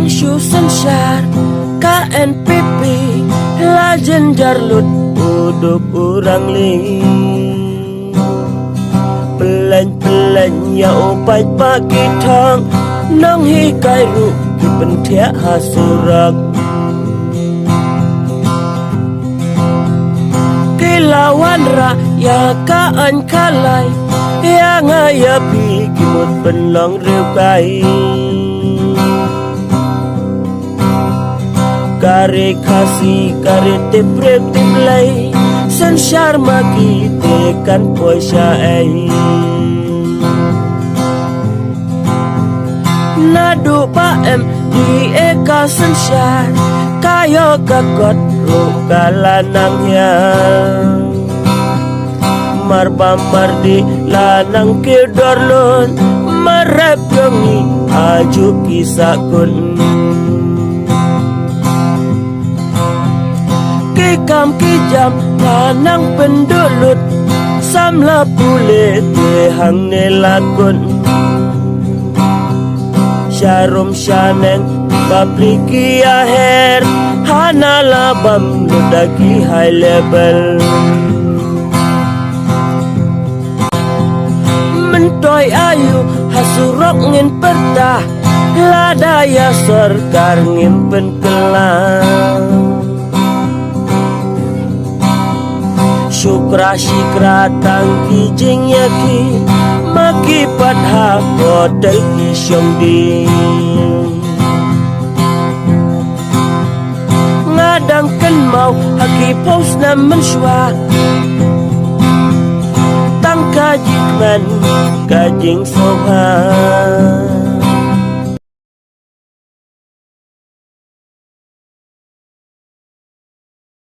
Langshu Sensar KNPP Lajen Jarlut Udup urang li Pelan-pelan ya upai pagi thang Nong hi kai ru ki penthia hasurak Kilawan ra ya ka an kalai Ya ngaya pi ki mut penlong riu kai Kare khasi kare te prem te play Sensar magi tekan poisa ai Nadu pa em di eka sensar Kayo kakot ro kalanang ya Marba mardi lanang kidorlon Marap yongi aju kisakun Kikam kijam lanang pendulut Samla pule tehang nelakun Syarum syaneng bapliki aher Hana labam ludaki high level Mentoy ayu hasurok ngin pertah Ladaya serkar ngimpen kelang Syukra syikra tangki jing yaki Maki padha hotel ki syong di Ngadang kan mau haki pos na menswa Tang kajik man kajing sohan